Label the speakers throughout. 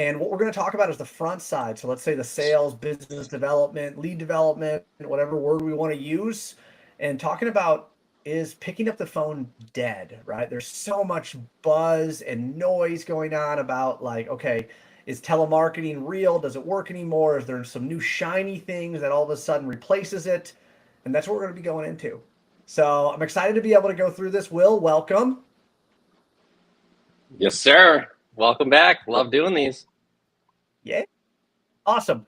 Speaker 1: And what we're going to talk about is the front side. So let's say the sales, business development, lead development, whatever word we want to use. And talking about is picking up the phone dead, right? There's so much buzz and noise going on about like, okay, is telemarketing real? Does it work anymore? Is there some new shiny things that all of a sudden replaces it? And that's what we're going to be going into. So I'm excited to be able to go through this. Will, welcome.
Speaker 2: Yes, sir. Welcome back. Love doing these.
Speaker 1: Yeah. Awesome.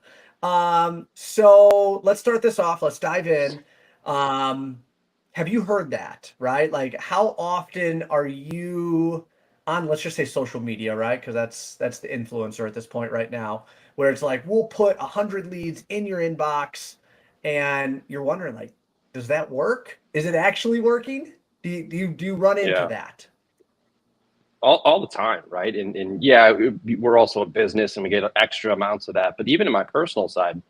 Speaker 1: So let's start this off. Let's dive in. Um, have you heard that, right? Like how often are you on, let's just say social media, right? Because that's the influencer at this point right now, where it's like we'll put 100 leads in your inbox and you're wondering like, does that work? Is it actually working? Do you run into
Speaker 2: Yeah,
Speaker 1: that?
Speaker 2: all the time, right? And yeah, we're also a business and we get extra amounts of that. But even in my personal side,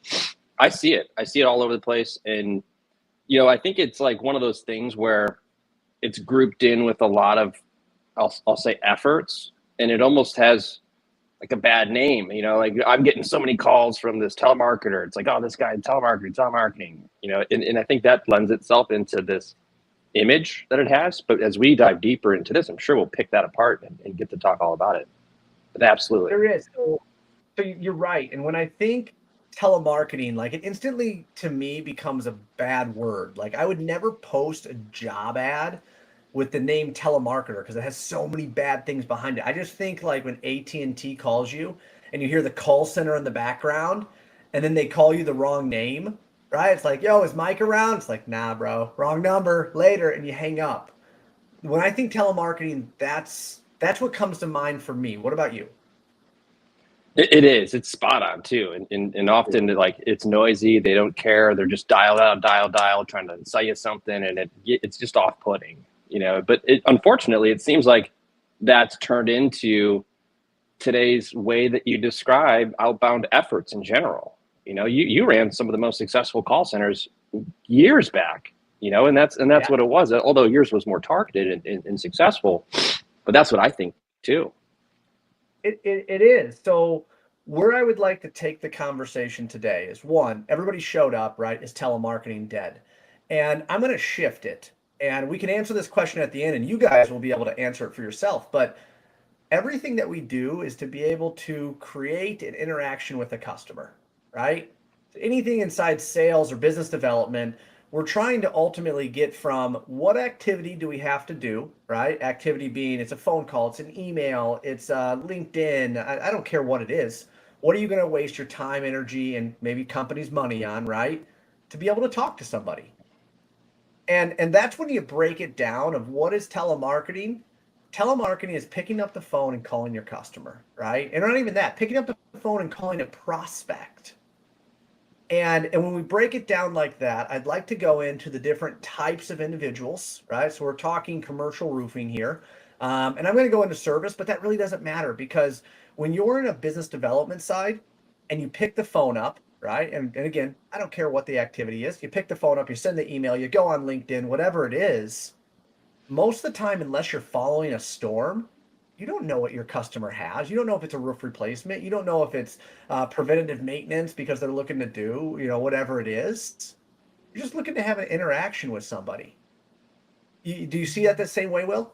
Speaker 2: I see it. I see it all over the place. And, I think it's like one of those things where it's grouped in with a lot of, I'll say efforts, and it almost has like a bad name. Like I'm getting so many calls from this telemarketer. It's like, oh, this guy telemarketing, and I think that lends itself into this image that it has. But as we dive deeper into this, I'm sure we'll pick that apart and get to talk all about it. But absolutely.
Speaker 1: There is. So you're right. And when I think telemarketing, like it instantly to me becomes a bad word. Like I would never post a job ad with the name telemarketer because it has so many bad things behind it. I just think like when AT&T calls you and you hear the call center in the background and then they call you the wrong name, right? It's like, yo, is Mike around? It's like, nah, bro, wrong number, later, and you hang up. When I think telemarketing, that's what comes to mind for me. What about you?
Speaker 2: It is. It's spot on too, and often like it's noisy. They don't care. They're just dial out, dial, trying to sell you something, and it's just off putting, But unfortunately, it seems like that's turned into today's way that you describe outbound efforts in general. You ran some of the most successful call centers years back, and that's
Speaker 1: Yeah.
Speaker 2: what it was. Although yours was more targeted and successful, but that's what I think too.
Speaker 1: It is. So where I would like to take the conversation today is one, everybody showed up, right? Is telemarketing dead? And I'm going to shift it. And we can answer this question at the end, and you guys will be able to answer it for yourself. But everything that we do is to be able to create an interaction with the customer, right? Anything inside sales or business development, we're trying to ultimately get from what activity do we have to do, right? Activity being it's a phone call, it's an email, it's LinkedIn. I don't care what it is. What are you going to waste your time, energy, and maybe company's money on, right? To be able to talk to somebody. And that's when you break it down of what is telemarketing. Telemarketing is picking up the phone and calling your customer, right? And not even that, picking up the phone and calling a prospect. And when we break it down like that, I'd like to go into the different types of individuals, right? So we're talking commercial roofing here. And I'm going to go into service, but that really doesn't matter because when you're in a business development side and you pick the phone up, right? And again, I don't care what the activity is. You pick the phone up, you send the email, you go on LinkedIn, whatever it is. Most of the time, unless you're following a storm, you don't know what your customer has. You don't know if it's a roof replacement. You don't know if it's preventative maintenance because they're looking to do, whatever it is. You're just looking to have an interaction with somebody. Do you see that the same way, Will?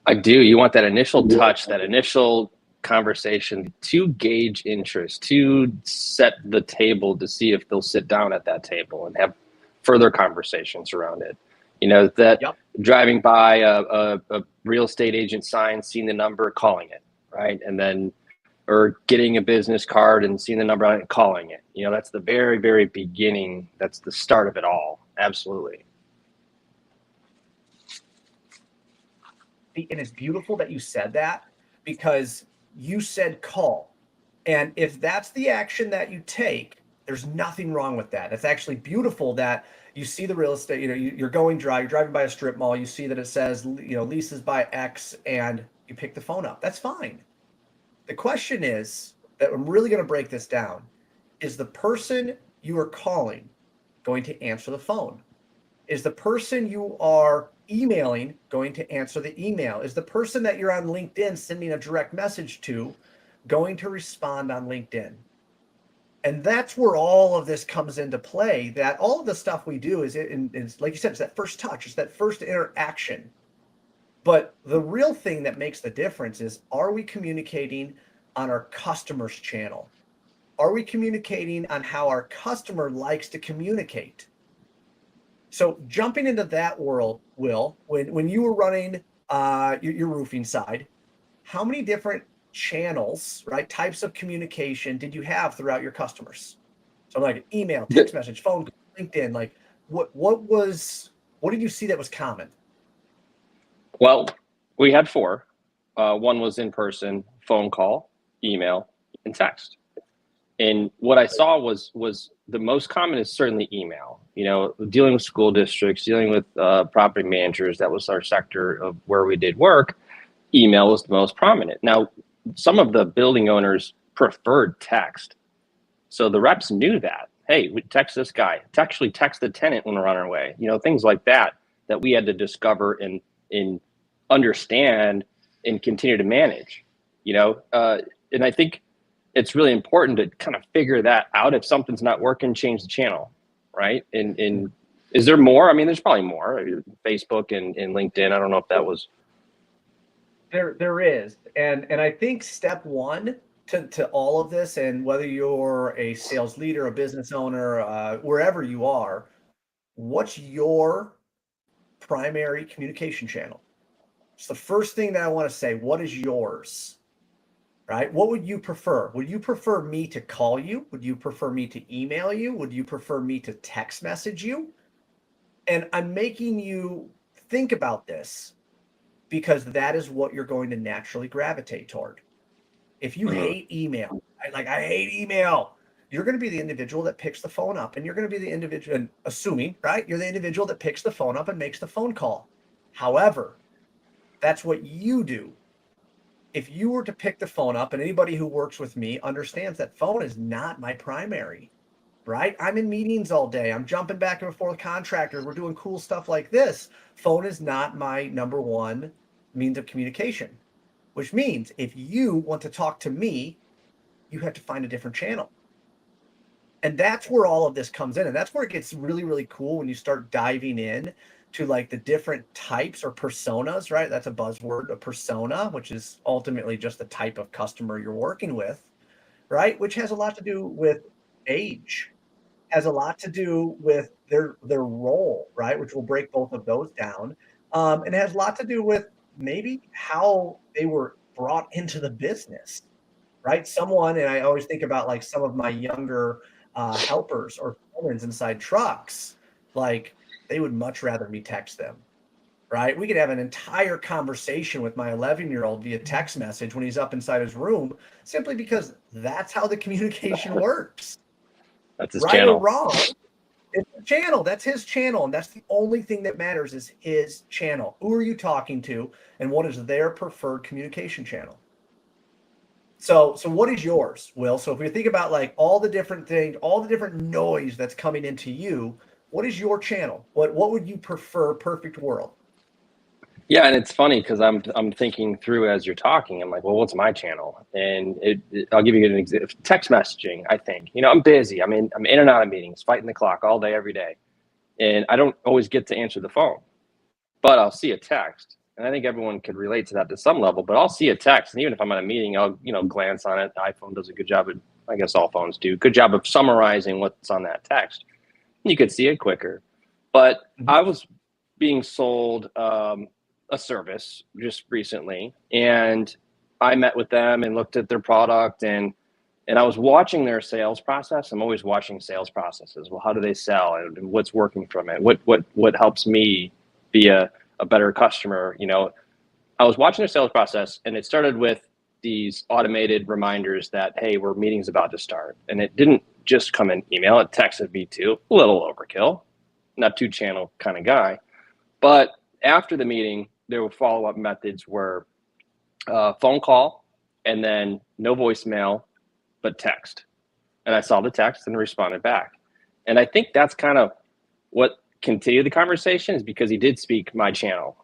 Speaker 2: I do. You want that initial touch, that initial conversation to gauge interest, to set the table to see if they'll sit down at that table and have further conversations around it. That
Speaker 1: Yep.
Speaker 2: driving by a real estate agent sign, seeing the number, calling it, right? And then, or getting a business card and seeing the number on it, calling it. That's the very, very beginning. That's the start of it all. Absolutely.
Speaker 1: And it's beautiful that you said that because you said call. And if that's the action that you take, there's nothing wrong with that. It's actually beautiful that you see the real estate, you're going dry, you're driving by a strip mall, you see that it says, leases by X and you pick the phone up. That's fine. The question is that I'm really going to break this down. Is the person you are calling going to answer the phone? Is the person you are emailing going to answer the email? Is the person that you're on LinkedIn sending a direct message to going to respond on LinkedIn. And that's where all of this comes into play, that all of the stuff we do is like you said, it's that first touch, it's that first interaction. But the real thing that makes the difference is, are we communicating on our customer's channel? Are we communicating on how our customer likes to communicate? So jumping into that world, Will, when you were running your roofing side, how many different channels, right, types of communication did you have throughout your customers? So like email, text message, phone, LinkedIn, like what did you see that was common?
Speaker 2: Well, we had four. One was in person, phone call, email, and text. And what I saw was the most common is certainly email. You know, dealing with school districts, dealing with property managers. That was our sector of where we did work. Email was the most prominent. Now, some of the building owners preferred text, so the reps knew that. Hey, we text this guy. Actually, text the tenant when we're on our way. You know, things like that that we had to discover and understand and continue to manage. You know, and I think it's really important to kind of figure that out. If something's not working, change the channel, right? And is there more? I mean, there's probably more. Facebook and LinkedIn. I don't know if that was.
Speaker 1: There is, and I think step one to all of this, and whether you're a sales leader, a business owner, wherever you are, what's your primary communication channel? It's the first thing that I want to say. What is yours? Right? What would you prefer? Would you prefer me to call you? Would you prefer me to email you? Would you prefer me to text message you? And I'm making you think about this because that is what you're going to naturally gravitate toward. If you
Speaker 2: Mhm.
Speaker 1: hate email, I hate email, you're going to be the individual that picks the phone up, and you're going to be the individual, and assuming, right, you're the individual that picks the phone up and makes the phone call. However, that's what you do. If you were to pick the phone up, and anybody who works with me understands that phone is not my primary, right? I'm in meetings all day. I'm jumping back and forth with contractors. We're doing cool stuff like this. Phone is not my number one means of communication, which means if you want to talk to me, you have to find a different channel. And that's where all of this comes in. And that's where it gets really, really cool when you start diving in to like the different types or personas, right? That's a buzzword, a persona, which is ultimately just the type of customer you're working with, right? Which has a lot to do with age, has a lot to do with their role, right? Which will break both of those down. And it has a lot to do with maybe how they were brought into the business, right? Someone, and I always think about like some of my younger helpers or foremen inside trucks, like they would much rather me text them, right? We could have an entire conversation with my 11-year-old via text message when he's up inside his room, simply because that's how the communication works,
Speaker 2: That's his
Speaker 1: right or
Speaker 2: channel.
Speaker 1: wrong. It's a channel. That's his channel. And that's the only thing that matters is his channel. Who are you talking to? And what is their preferred communication channel? So what is yours, Will? So if we think about like all the different things, all the different noise that's coming into you, what is your channel? What would you prefer? Perfect world.
Speaker 2: Yeah, and it's funny because I'm thinking through as you're talking. I'm like, well, what's my channel? And I'll give you an example. Text messaging. I think I'm busy. I'm in and out of meetings, fighting the clock all day, every day, and I don't always get to answer the phone. But I'll see a text, and I think everyone could relate to that to some level. But I'll see a text, and even if I'm at a meeting, I'll glance on it. The iPhone does a good job. I guess all phones do good job of summarizing what's on that text. You could see it quicker. But
Speaker 1: Mhm.
Speaker 2: I was being sold a service just recently, and I met with them and looked at their product, and I was watching their sales process. I'm always watching sales processes. Well, how do they sell, and what's working from it? What helps me be a better customer? I was watching their sales process, and it started with these automated reminders that, hey, we're meeting's about to start. And it didn't just come in email, it texted me too. A little overkill, not two channel kind of guy. But after the meeting, there were follow up methods where phone call and then no voicemail, but text. And I saw the text and responded back. And I think that's kind of what continued the conversation, is because he did speak my channel.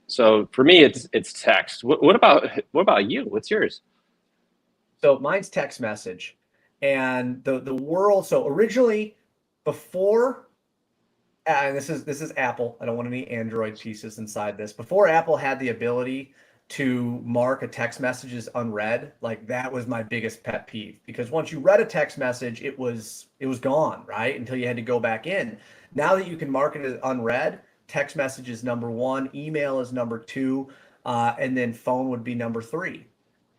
Speaker 2: So for me, it's text. What about you? What's yours?
Speaker 1: So mine's text message. And the world, so originally before, and this is Apple. I don't want any Android pieces inside this. Before Apple had the ability to mark a text message as unread, like that was my biggest pet peeve, because once you read a text message, it was gone, right? Until you had to go back in. Now that you can mark it as unread, text message is number one, email is number two, and then phone would be number three.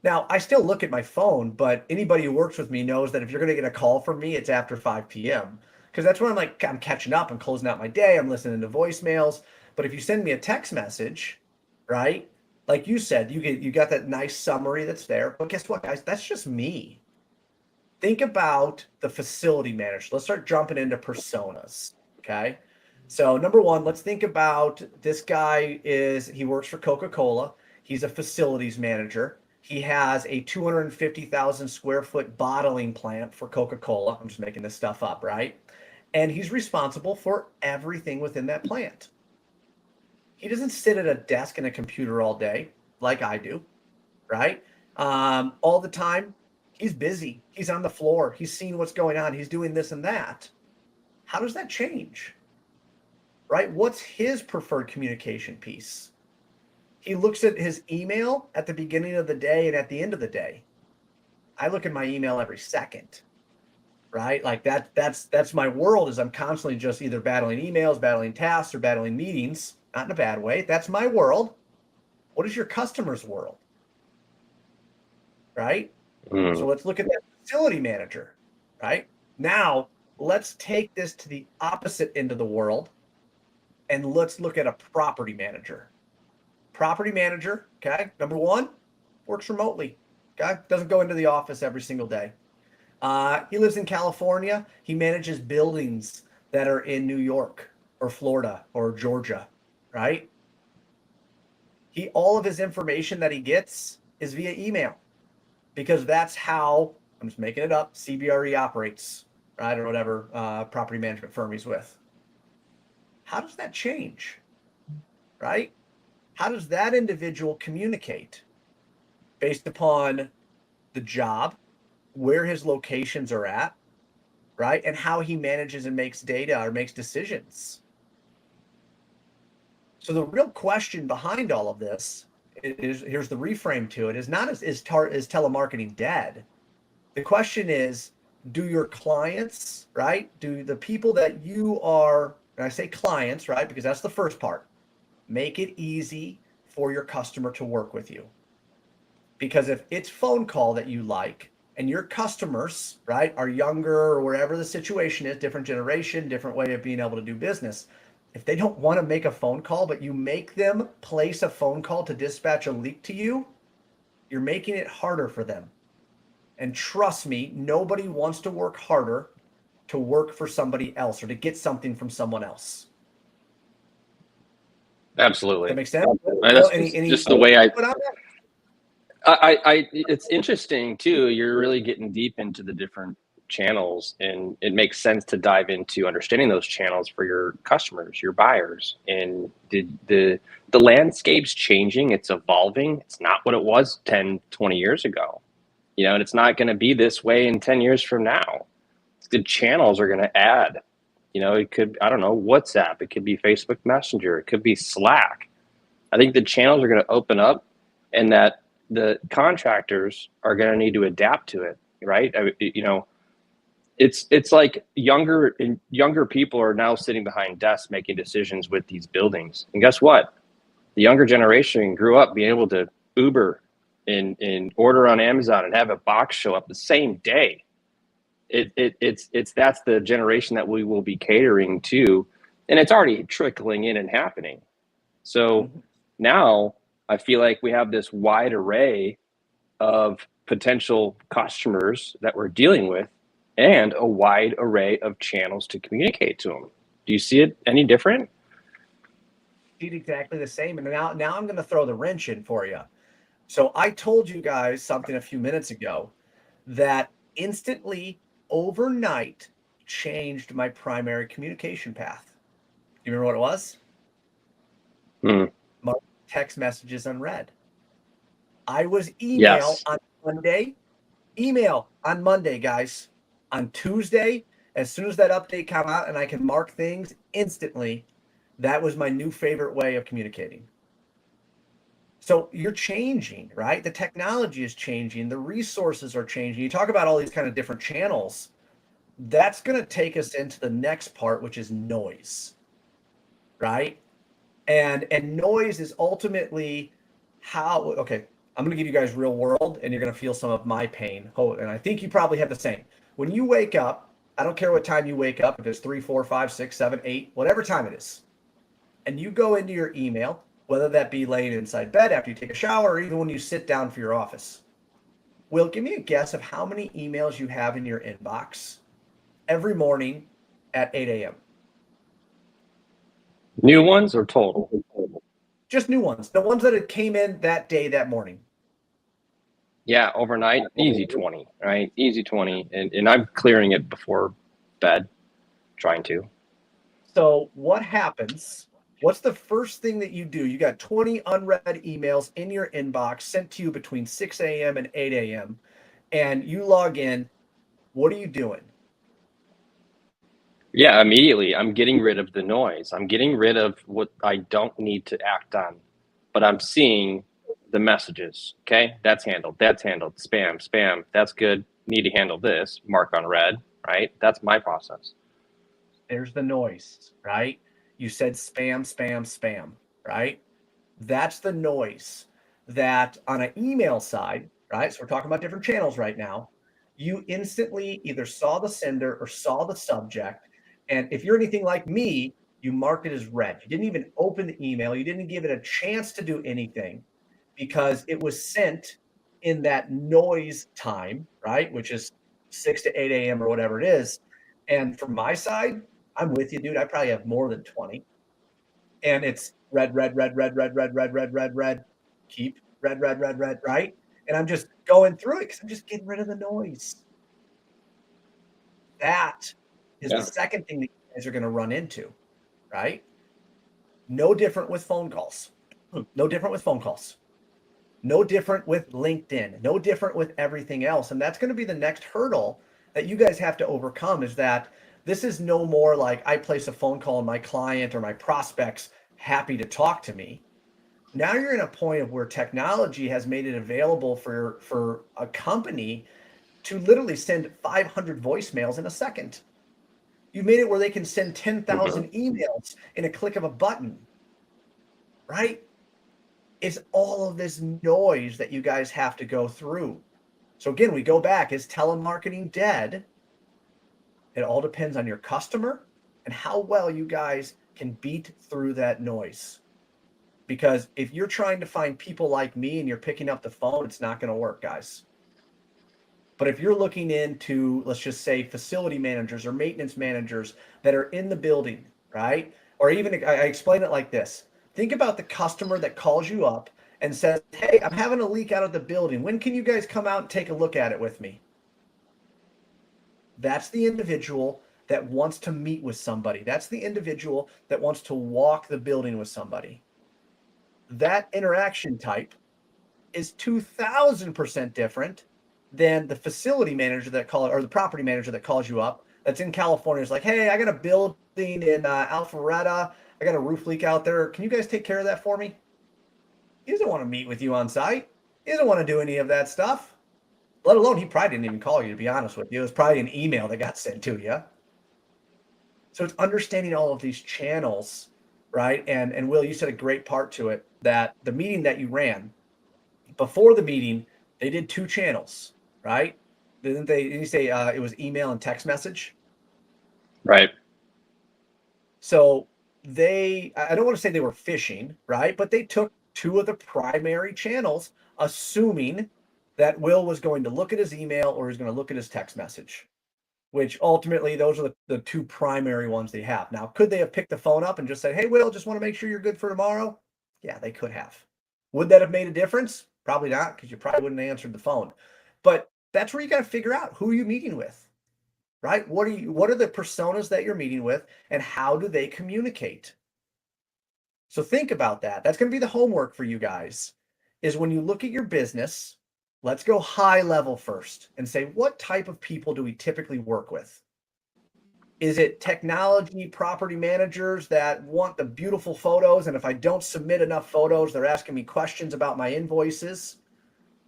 Speaker 1: Now, I still look at my phone, but anybody who works with me knows that if you're going to get a call from me, it's after 5 p.m. Because that's when I'm catching up, I'm closing out my day, I'm listening to voicemails. But if you send me a text message, right? Like you said, you got that nice summary that's there. But guess what, guys? That's just me. Think about the facility manager. Let's start jumping into personas. Okay. So number one, let's think about this guy he works for Coca-Cola. He's a facilities manager. He has a 250,000 square foot bottling plant for Coca-Cola. I'm just making this stuff up, right? And he's responsible for everything within that plant. He doesn't sit at a desk and a computer all day like I do, right? All the time. He's busy. He's on the floor. He's seeing what's going on. He's doing this and that. How does that change? Right? What's his preferred communication piece? He looks at his email at the beginning of the day and at the end of the day. I look at my email every second, right? Like that's my world, is I'm constantly just either battling emails, battling tasks, or battling meetings, not in a bad way. That's my world. What is your customer's world? Right? So let's look at that facility manager, right? Now, let's take this to the opposite end of the world, and let's look at a property manager. Property manager, okay, number one, works remotely, okay? Doesn't go into the office every single day. He lives in California. He manages buildings that are in New York or Florida or Georgia, right? All of his information that he gets is via email, because that's how, I'm just making it up, CBRE operates, right? Or whatever property management firm he's with. How does that change, right? How does that individual communicate based upon the job, where his locations are at, right? And how he manages and makes data or makes decisions. So the real question behind all of this is, here's the reframe to it, is not is telemarketing dead? The question is, do your clients, right? Do the people that you are, and I say clients, right? Because that's the first part. Make it easy for your customer to work with you. Because if it's phone call that you like, and your customers, right, are younger or wherever the situation is, different generation, different way of being able to do business, if they don't want to make a phone call, but you make them place a phone call to dispatch a leak to you, you're making it harder for them. And trust me, nobody wants to work harder to work for somebody else or to get something from someone else.
Speaker 2: Absolutely.
Speaker 1: That makes sense?
Speaker 2: That's just the way it's interesting too. You're really getting deep into the different channels, and it makes sense to dive into understanding those channels for your customers, your buyers. And the landscape's changing, it's evolving. It's not what it was 10, 20 years ago. And it's not going to be this way in 10 years from now. The channels are going to add. It could, I don't know, WhatsApp, it could be Facebook Messenger, it could be Slack. I think the channels are going to open up, and that the contractors are going to need to adapt to it, right? It's like younger people are now sitting behind desks making decisions with these buildings. And guess what? The younger generation grew up being able to Uber and order on Amazon and have a box show up the same day. That's the generation that we will be catering to, and it's already trickling in and happening. So now I feel like we have this wide array of potential customers that we're dealing with, and a wide array of channels to communicate to them. Do you see it any different?
Speaker 1: Exactly the same. And now I'm going to throw the wrench in for you. So I told you guys something a few minutes ago that instantly, overnight, changed my primary communication path. Do you remember what it was? My text messages unread. I was email on Monday, Email on Monday, guys. On Tuesday, as soon as that update come out and I can mark things instantly, that was my new favorite way of communicating. So you're changing, right? The technology is changing, the resources are changing. You talk about all these kind of different channels. That's going to take us into the next part, which is noise, right? And noise is ultimately how, okay, I'm going to give you guys real world and you're going to feel some of my pain. Oh, and I think you probably have the same. When you wake up, I don't care what time you wake up, if it's 3, 4, 5, 6, 7, 8, whatever time it is, and you go into your email, whether that be laying inside bed after you take a shower or even when you sit down for your office. Will, give me a guess of how many emails you have in your inbox every morning at 8 a.m.
Speaker 2: New ones or total?
Speaker 1: Just new ones, the ones that came in that day, that morning.
Speaker 2: Yeah, overnight, easy 20, right? Easy 20. And I'm clearing it before bed, trying to.
Speaker 1: So what happens? What's the first thing that you do? You got 20 unread emails in your inbox sent to you between 6 a.m. and 8 a.m. and you log in. What are you doing?
Speaker 2: Yeah, immediately I'm getting rid of the noise. I'm getting rid of what I don't need to act on, but I'm seeing the messages. Okay, that's handled. That's handled. Spam, spam. That's good. Need to handle this. Mark on red, right? That's my process.
Speaker 1: There's the noise, right? You said spam, spam, spam, right? That's the noise that on an email side, right? So we're talking about different channels right now. You instantly either saw the sender or saw the subject. And if you're anything like me, you marked it as read. You didn't even open the email. You didn't give it a chance to do anything because it was sent in that noise time, right? Which is 6 to 8 a.m. or whatever it is. And from my side, I'm with you, dude. I probably have more than 20. And it's red, red, red, red, red, red, red, red, red, red, keep red, red, red, red, right? And I'm just going through it because I'm just getting rid of the noise. That is the
Speaker 2: Yeah.
Speaker 1: second thing that you guys are going to run into, right? No different with phone calls. No different with phone calls. No different with LinkedIn. No different with everything else. And that's going to be the next hurdle that you guys have to overcome is that this is no more like I place a phone call and my client or my prospects happy to talk to me. Now you're in a point of where technology has made it available for a company to literally send 500 voicemails in a second. You made it where they can send
Speaker 2: Mhm.
Speaker 1: 10,000 emails in a click of a button, right? It's all of this noise that you guys have to go through. So again, we go back, is telemarketing dead? It all depends on your customer and how well you guys can beat through that noise. Because if you're trying to find people like me and you're picking up the phone, it's not going to work, guys. But if you're looking into, let's just say, facility managers or maintenance managers that are in the building, right? Or even I explain it like this. Think about the customer that calls you up and says, "Hey, I'm having a leak out of the building. When can you guys come out and take a look at it with me?" That's the individual that wants to meet with somebody. That's the individual that wants to walk the building with somebody. That interaction type is 2000% different than the facility manager that call or the property manager that calls you up that's in California. Is like, hey, I got a building in Alpharetta. I got a roof leak out there. Can you guys take care of that for me? He doesn't want to meet with you on site. He doesn't want to do any of that stuff. Let alone he probably didn't even call you, to be honest with you. It was probably an email that got sent to you. So it's understanding all of these channels, right? And Will, you said a great part to it that the meeting that you ran, before the meeting, they did two channels, right? Didn't they? Didn't you say it was email and text message?
Speaker 2: Right.
Speaker 1: So I don't want to say they were fishing, right? But they took two of the primary channels, assuming that Will was going to look at his email or he's going to look at his text message, which ultimately those are the two primary ones they have. Now, could they have picked the phone up and just said, "Hey, Will, just want to make sure you're good for tomorrow"? Yeah, they could have. Would that have made a difference? Probably not, because you probably wouldn't have answered the phone. But that's where you got to figure out who are you meeting with, right? What are the personas that you're meeting with and how do they communicate? So think about that. That's going to be the homework for you guys is when you look at your business, Let's go high level first and say, what type of people do we typically work with? Is it technology property managers that want the beautiful photos, and if I don't submit enough photos, they're asking me questions about my invoices?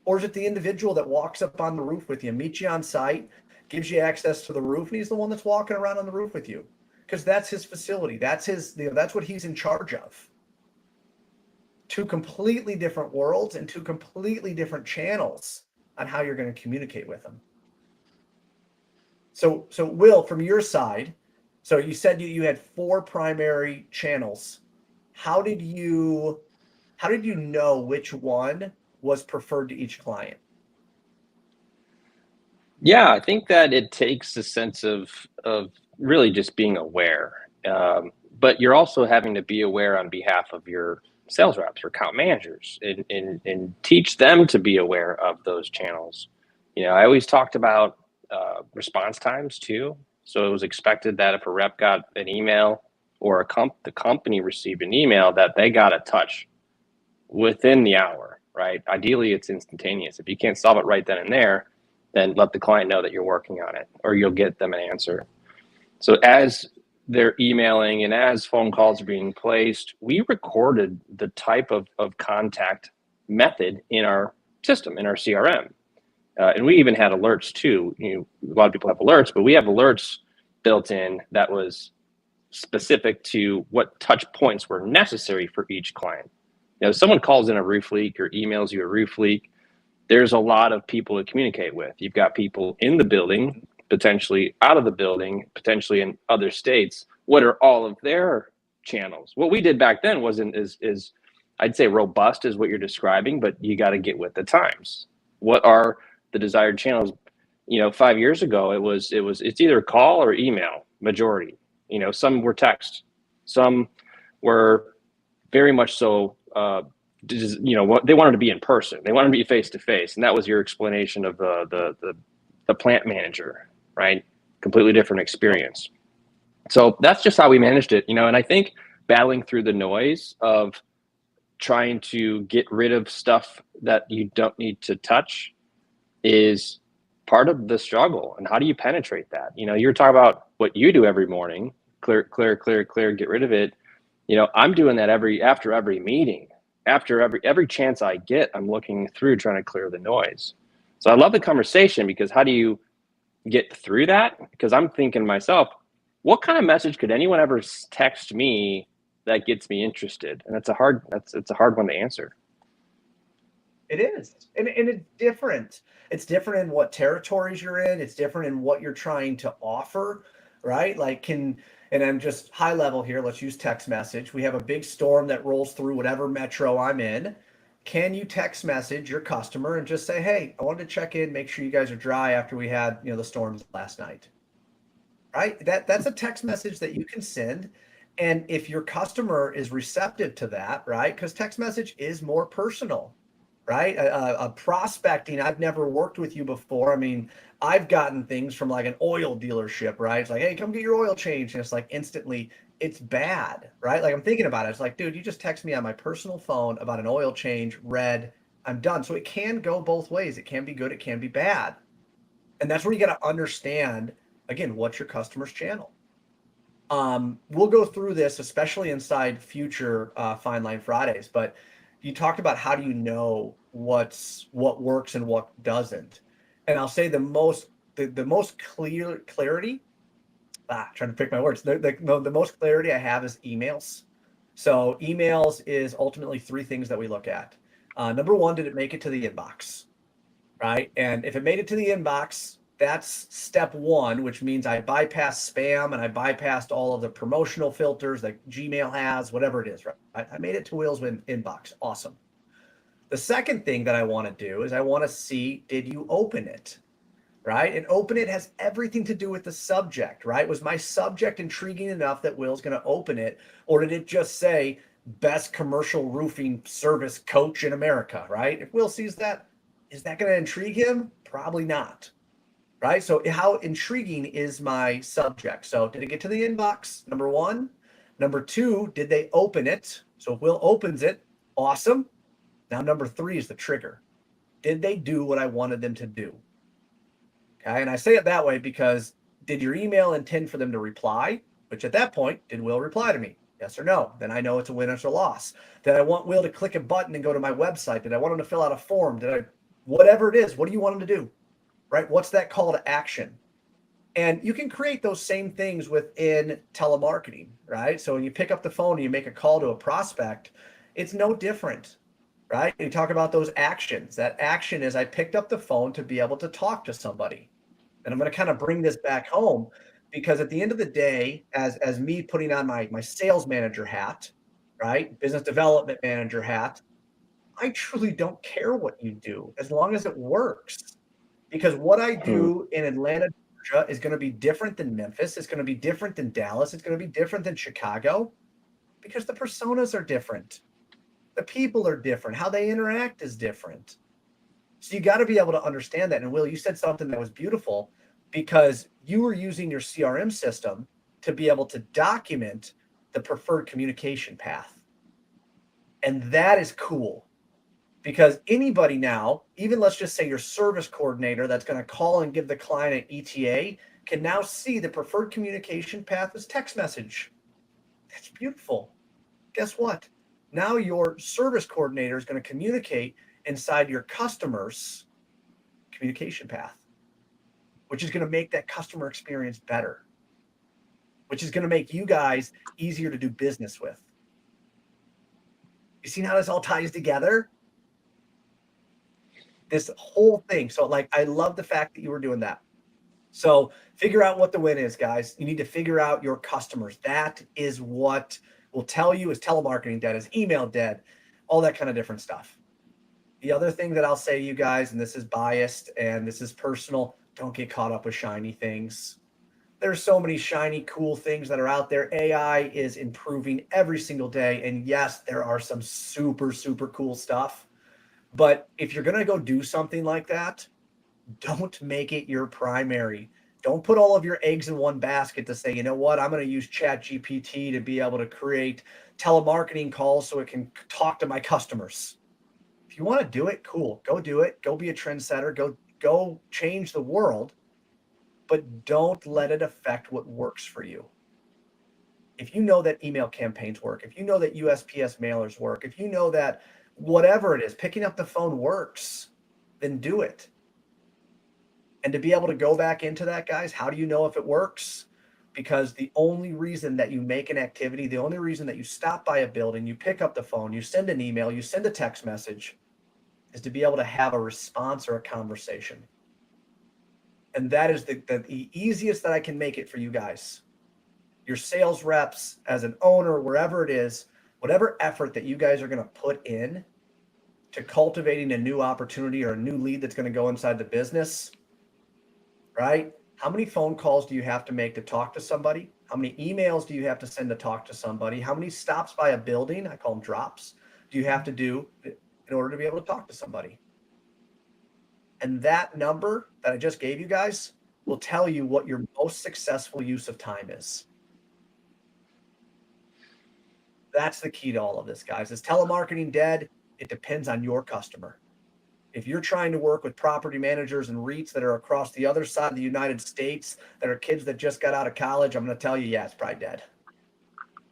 Speaker 1: Or is it the individual that walks up on the roof with you, meets you on site, gives you access to the roof, and he's the one that's walking around on the roof with you? Because that's his facility. That's his, that's what he's in charge of. Two completely different worlds and two completely different channels on how you're going to communicate with them. So Will, from your side, so you said you had 4 primary channels. How did you know which one was preferred to each client?
Speaker 2: Yeah, I think that it takes a sense of really just being aware, but you're also having to be aware on behalf of your sales reps or account managers, and teach them to be aware of those channels. I always talked about response times too. So it was expected that if a rep got an email or the company received an email, that they got a touch within the hour, right? Ideally, it's instantaneous. If you can't solve it right then and there, then let the client know that you're working on it, or you'll get them an answer. So as they're emailing and as phone calls are being placed, we recorded the type of contact method in our system, in our CRM. And we even had alerts too. A lot of people have alerts, but we have alerts built in that was specific to what touch points were necessary for each client. If someone calls in a roof leak or emails you a roof leak, there's a lot of people to communicate with. You've got people in the building, potentially out of the building, potentially in other states. What are all of their channels? What we did back then wasn't as I'd say robust as what you're describing, but you got to get with the times. What are the desired channels? 5 years ago, it's either call or email majority. Some were text, some were very much so. What they wanted to be in person. They wanted to be face to face, and that was your explanation of the plant manager, right? Completely different experience. So that's just how we managed it, And I think battling through the noise of trying to get rid of stuff that you don't need to touch is part of the struggle. And how do you penetrate that? You're talking about what you do every morning: clear, clear, clear, clear, get rid of it. I'm doing that after every meeting. After every chance I get, I'm looking through trying to clear the noise. So I love the conversation, because how do you get through that? Because I'm thinking to myself, what kind of message could anyone ever text me that gets me interested? And it's a hard one to answer.
Speaker 1: It is. And it's different. It's different in what territories you're in. It's different in what you're trying to offer, right? And I'm just high level here. Let's use text message. We have a big storm that rolls through whatever metro I'm in. Can you text message your customer and just say, hey, I wanted to check in, make sure you guys are dry after we had, the storms last night, right? That's a text message that you can send. And if your customer is receptive to that, right? Because text message is more personal, right? A prospecting, I've never worked with you before. I mean, I've gotten things from like an oil dealership, right? It's like, hey, come get your oil changed. And it's like instantly, it's bad, right? Like I'm thinking about it. It's like, dude, you just text me on my personal phone about an oil change, read, I'm done. So it can go both ways. It can be good, it can be bad. And that's where you got to understand, again, what's your customer's channel. We'll go through this, especially inside future Fine Line Fridays, but you talked about how do you know what works and what doesn't. And I'll say the most clarity, trying to pick my words. The most clarity I have is emails. So emails is ultimately 3 things that we look at. Number 1, did it make it to the inbox? Right? And if it made it to the inbox, that's step 1, which means I bypassed spam and I bypassed all of the promotional filters that Gmail has, whatever it is, right? I made it to Will's inbox. Awesome. The second thing that I want to do is I want to see, did you open it? Right? And open it has everything to do with the subject, right? Was my subject intriguing enough that Will's going to open it? Or did it just say best commercial roofing service coach in America, right? If Will sees that, is that going to intrigue him? Probably not. Right? So how intriguing is my subject? So did it get to the inbox? Number 1. Number 2, did they open it? So if Will opens it, awesome. Now number 3 is the trigger. Did they do what I wanted them to do? Okay. And I say it that way because did your email intend for them to reply? Which at that point, did Will reply to me? Yes or no? Then I know it's a win or a loss. Did I want Will to click a button and go to my website? Did I want him to fill out a form? Whatever it is, what do you want him to do? Right? What's that call to action? And you can create those same things within telemarketing, right? So when you pick up the phone and you make a call to a prospect, it's no different, right? You talk about those actions. That action is I picked up the phone to be able to talk to somebody. And I'm going to kind of bring this back home because at the end of the day, as me putting on my sales manager hat, right? Business development manager hat, I truly don't care what you do as long as it works. Because what I do in Atlanta, Georgia is going to be different than Memphis. It's going to be different than Dallas. It's going to be different than Chicago because the personas are different. The people are different. How they interact is different. So you got to be able to understand that. And Will, you said something that was beautiful because you were using your CRM system to be able to document the preferred communication path. And that is cool because anybody now, even let's just say your service coordinator that's going to call and give the client an ETA, can now see the preferred communication path as text message. That's beautiful. Guess what? Now your service coordinator is going to communicate inside your customer's communication path, which is going to make that customer experience better, which is going to make you guys easier to do business with. You see how this all ties together? This whole thing. So like, I love the fact that you were doing that. So figure out what the win is, guys. You need to figure out your customers. That is what will tell you is telemarketing dead, is email dead, all that kind of different stuff. The other thing that I'll say to you guys, and this is biased and this is personal, don't get caught up with shiny things. There's so many shiny, cool things that are out there. AI is improving every single day. And yes, there are some super, super cool stuff. But if you're going to go do something like that, don't make it your primary. Don't put all of your eggs in one basket to say, you know what, I'm going to use Chat GPT to be able to create telemarketing calls so it can talk to my customers. If you want to do it, cool. Go do it. Go be a trendsetter. Go change the world, but don't let it affect what works for you. If you know that email campaigns work, if you know that USPS mailers work, if you know that whatever it is, picking up the phone works, then do it. And to be able to go back into that, guys, how do you know if it works? Because the only reason that you make an activity, the only reason that you stop by a building, you pick up the phone, you send an email, you send a text message, is to be able to have a response or a conversation. And that is the easiest that I can make it for you guys. Your sales reps, as an owner, wherever it is, whatever effort that you guys are going to put in to cultivating a new opportunity or a new lead that's going to go inside the business, right? How many phone calls do you have to make to talk to somebody? How many emails do you have to send to talk to somebody? How many stops by a building, I call them drops, do you have to do in order to be able to talk to somebody? And that number that I just gave you guys will tell you what your most successful use of time is. That's the key to all of this, guys. Is telemarketing dead? It depends on your customer. If you're trying to work with property managers and REITs that are across the other side of the United States, that are kids that just got out of college, I'm going to tell you, yeah, it's probably dead.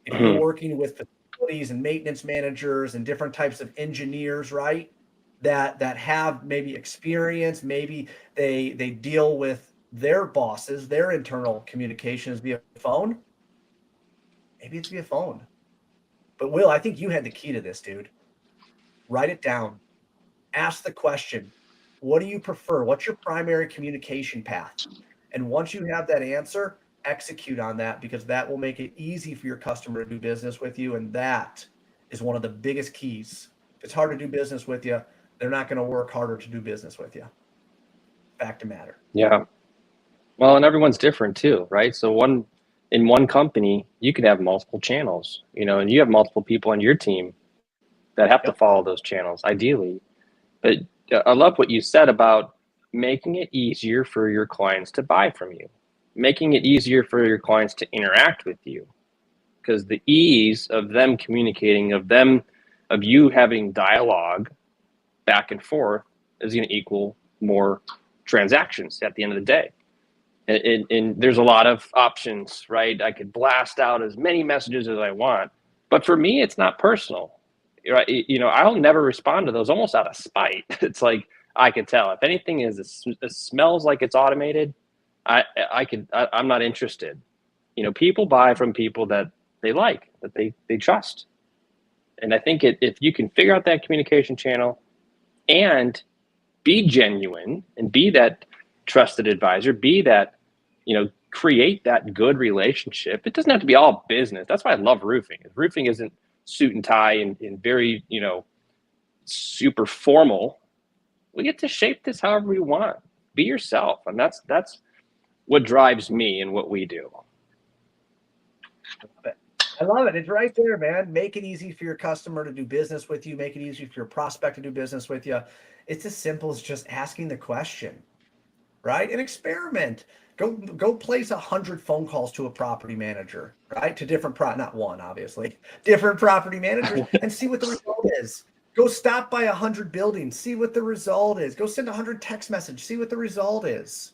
Speaker 1: If you're working with facilities and maintenance managers and different types of engineers, right, that have maybe experience, maybe they deal with their bosses, their internal communications via phone, maybe it's via phone. But Will, I think you had the key to this, dude. Write it down. Ask the question, what do you prefer? What's your primary communication path? And once you have that answer, execute on that, because that will make it easy for your customer to do business with you. And that is one of the biggest keys. If it's hard to do business with you, they're not going to work harder to do business with you. Fact of matter.
Speaker 2: Yeah. Well, and everyone's different too, right? So in one company, you could have multiple channels, and you have multiple people on your team that have to follow those channels, ideally. But I love what you said about making it easier for your clients to buy from you, making it easier for your clients to interact with you, because the ease of them communicating, of you having dialogue back and forth, is going to equal more transactions at the end of the day. And there's a lot of options, right? I could blast out as many messages as I want, but for me, it's not personal, right? I'll never respond to those almost out of spite. It's like, I can tell if anything it smells like it's automated, I'm not interested. People buy from people that they like, that they trust. And I think if you can figure out that communication channel and be genuine and be that trusted advisor, be that, create that good relationship. It doesn't have to be all business. That's why I love roofing. Roofing isn't suit and tie and very, super formal. We get to shape this however we want. Be yourself. And that's what drives me and what we do.
Speaker 1: I love it. It's right there, man. Make it easy for your customer to do business with you. Make it easy for your prospect to do business with you. It's as simple as just asking the question, right? And experiment. Go place 100 phone calls to a property manager, right? To different not one, obviously, different property managers, and see what the result is. Go stop by 100 buildings, see what the result is. Go send 100 text messages, see what the result is.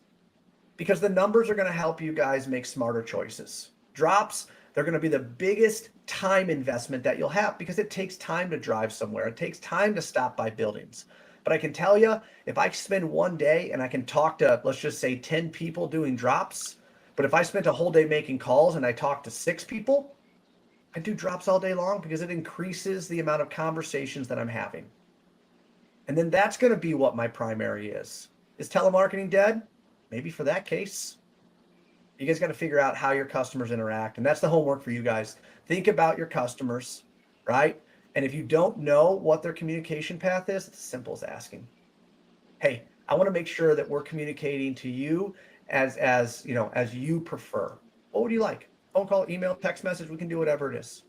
Speaker 1: Because the numbers are going to help you guys make smarter choices. Drops, they're going to be the biggest time investment that you'll have because it takes time to drive somewhere. It takes time to stop by buildings. But I can tell you, if I spend one day and I can talk to, let's just say 10 people doing drops, but if I spent a whole day making calls and I talk to 6 people, I do drops all day long because it increases the amount of conversations that I'm having. And then that's going to be what my primary is. Is telemarketing dead? Maybe for that case. You guys got to figure out how your customers interact. And that's the homework for you guys. Think about your customers, right? And if you don't know what their communication path is, it's as simple as asking, hey, I want to make sure that we're communicating to you as you prefer. What would you like? Phone call, email, text message, we can do whatever it is.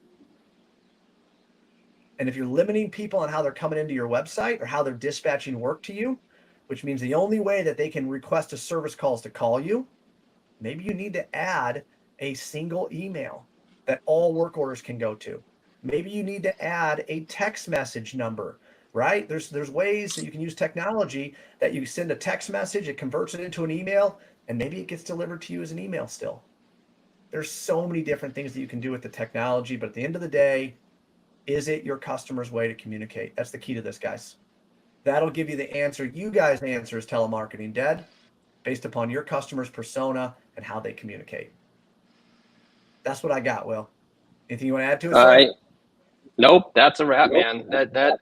Speaker 1: And if you're limiting people on how they're coming into your website or how they're dispatching work to you, which means the only way that they can request a service call is to call you, maybe you need to add a single email that all work orders can go to. Maybe you need to add a text message number, right? There's ways that you can use technology that you send a text message, it converts it into an email, and maybe it gets delivered to you as an email still. There's so many different things that you can do with the technology, but at the end of the day, is it your customer's way to communicate? That's the key to this, guys. That'll give you the answer. You guys' answer is telemarketing dead based upon your customer's persona and how they communicate. That's what I got, Will. Anything you want to add to it, sir?
Speaker 2: Nope, that's a wrap, man. That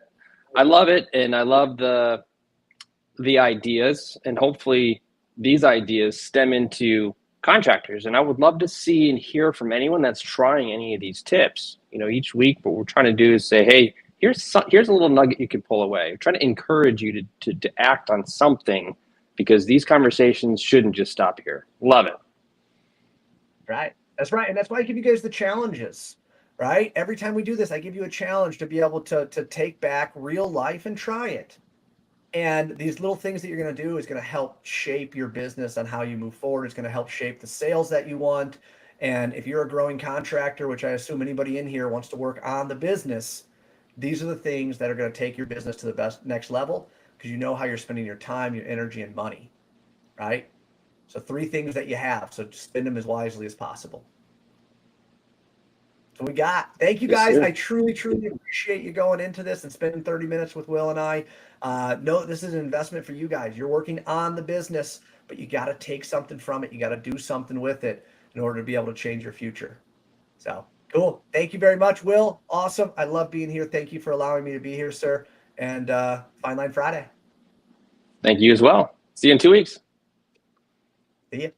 Speaker 2: I love it, and I love the ideas, and hopefully these ideas stem into contractors. And I would love to see and hear from anyone that's trying any of these tips. Each week, what we're trying to do is say, hey, here's a little nugget you can pull away. We're trying to encourage you to act on something, because these conversations shouldn't just stop here. Love it.
Speaker 1: Right. That's right. And that's why I give you guys the challenges, right? Every time we do this, I give you a challenge to be able to take back real life and try it. And these little things that you're going to do is going to help shape your business on how you move forward. It's going to help shape the sales that you want. And if you're a growing contractor, which I assume anybody in here wants to work on the business, these are the things that are going to take your business to the next level, because you know how you're spending your time, your energy, and money, right? So 3 things that you have. So just spend them as wisely as possible. So we got. Thank you guys. Yes, I truly, truly appreciate you going into this and spending 30 minutes with Will and I. No, this is an investment for you guys. You're working on the business, but you got to take something from it. You got to do something with it in order to be able to change your future. So cool. Thank you very much, Will. Awesome. I love being here. Thank you for allowing me to be here, sir. And Fine Line Friday.
Speaker 2: Thank you as well. See you in 2 weeks.
Speaker 1: See you.